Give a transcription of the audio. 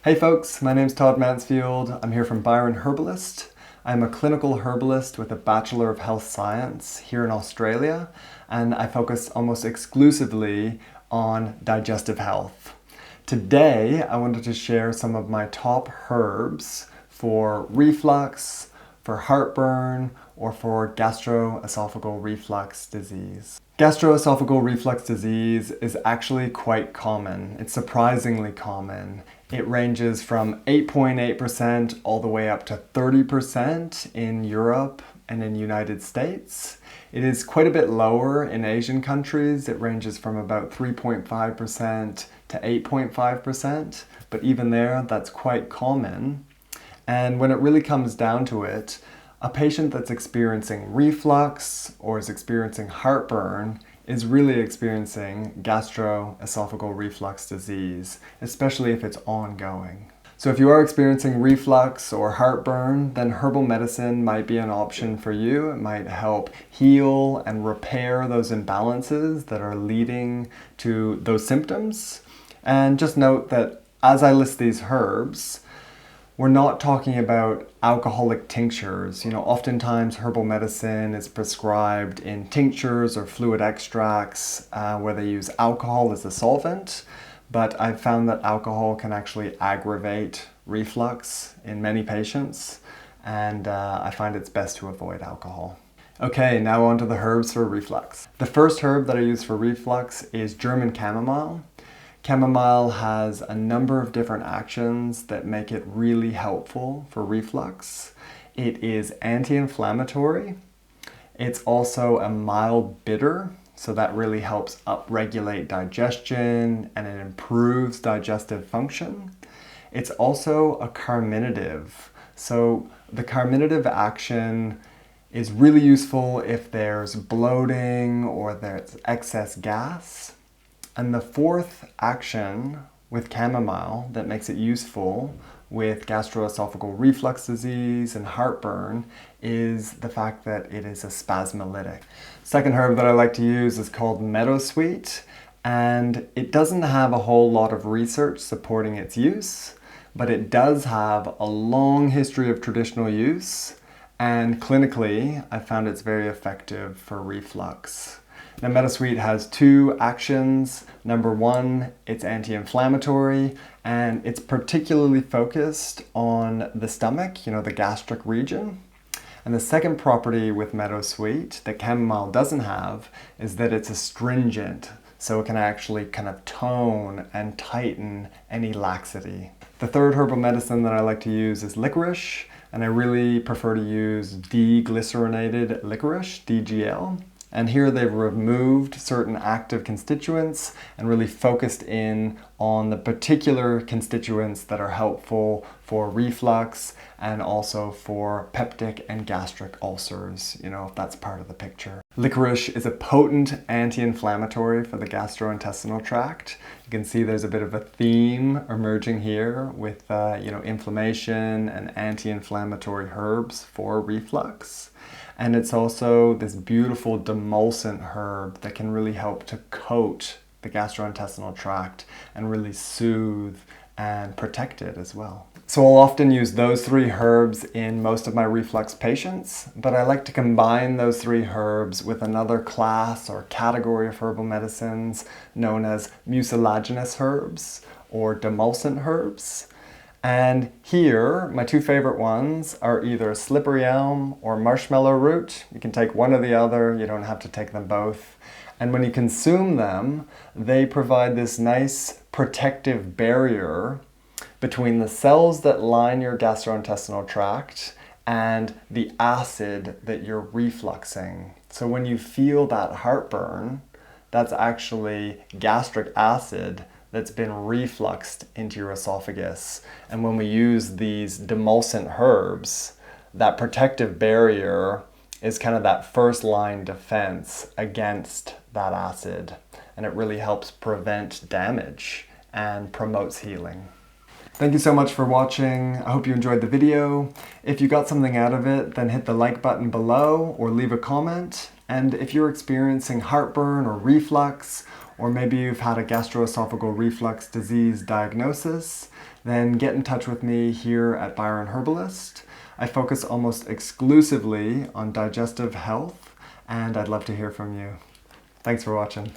Hey folks, my name's Todd Mansfield. I'm here from Byron Herbalist. I'm a clinical herbalist with a Bachelor of Health Science here in Australia, and I focus almost exclusively on digestive health. Today, I wanted to share some of my top herbs for reflux, for heartburn, or for gastroesophageal reflux disease. Gastroesophageal reflux disease is actually quite common. It's surprisingly common. It ranges from 8.8% all the way up to 30% in Europe and in the United States. It is quite a bit lower in Asian countries. It ranges from about 3.5% to 8.5%, but even there, that's quite common. And when it really comes down to it, a patient that's experiencing reflux or is experiencing heartburn is really experiencing gastroesophageal reflux disease, especially if it's ongoing. So if you are experiencing reflux or heartburn, then herbal medicine might be an option for you. It might help heal and repair those imbalances that are leading to those symptoms. And just note that as I list these herbs, we're not talking about alcoholic tinctures. Oftentimes herbal medicine is prescribed in tinctures or fluid extracts where they use alcohol as a solvent, but I've found that alcohol can actually aggravate reflux in many patients, and I find it's best to avoid alcohol. Okay, now on to the herbs for reflux. The first herb that I use for reflux is German chamomile. Chamomile has a number of different actions that make it really helpful for reflux. It is anti-inflammatory. It's also a mild bitter, so that really helps upregulate digestion and it improves digestive function. It's also a carminative. So the carminative action is really useful if there's bloating or there's excess gas. And the fourth action with chamomile that makes it useful with gastroesophageal reflux disease and heartburn is the fact that it is a spasmolytic. Second herb that I like to use is called meadowsweet, and it doesn't have a whole lot of research supporting its use, but it does have a long history of traditional use, and clinically I found it's very effective for reflux. Now, meadowsweet has two actions. Number one, it's anti-inflammatory, and it's particularly focused on the stomach, the gastric region. And the second property with meadowsweet that chamomile doesn't have is that it's astringent, so it can actually kind of tone and tighten any laxity. The third herbal medicine that I like to use is licorice, and I really prefer to use deglycerinated licorice, DGL. And here they've removed certain active constituents and really focused in on the particular constituents that are helpful for reflux and also for peptic and gastric ulcers, if that's part of the picture. Licorice is a potent anti-inflammatory for the gastrointestinal tract. You can see there's a bit of a theme emerging here with inflammation and anti-inflammatory herbs for reflux. And it's also this beautiful DEMULCENT herb that can really help to coat the gastrointestinal tract and really soothe and protect it as well. So I'll often use those three herbs in most of my reflux patients, but I like to combine those three herbs with another class or category of herbal medicines known as mucilaginous herbs or DEMULCENT herbs. And here, my two favorite ones are either slippery elm or marshmallow root. You can take one or the other, you don't have to take them both. And when you consume them, they provide this nice protective barrier between the cells that line your gastrointestinal tract and the acid that you're refluxing. So when you feel that heartburn, that's actually gastric acid that's been refluxed into your esophagus. And when we use these DEMULCENT herbs, that protective barrier is kind of that first line defense against that acid. And it really helps prevent damage and promotes healing. Thank you so much for watching. I hope you enjoyed the video. If you got something out of it, then hit the like button below or leave a comment. And if you're experiencing heartburn or reflux, or maybe you've had a gastroesophageal reflux disease diagnosis, then get in touch with me here at Byron Herbalist. I focus almost exclusively on digestive health, and I'd love to hear from you. Thanks for watching.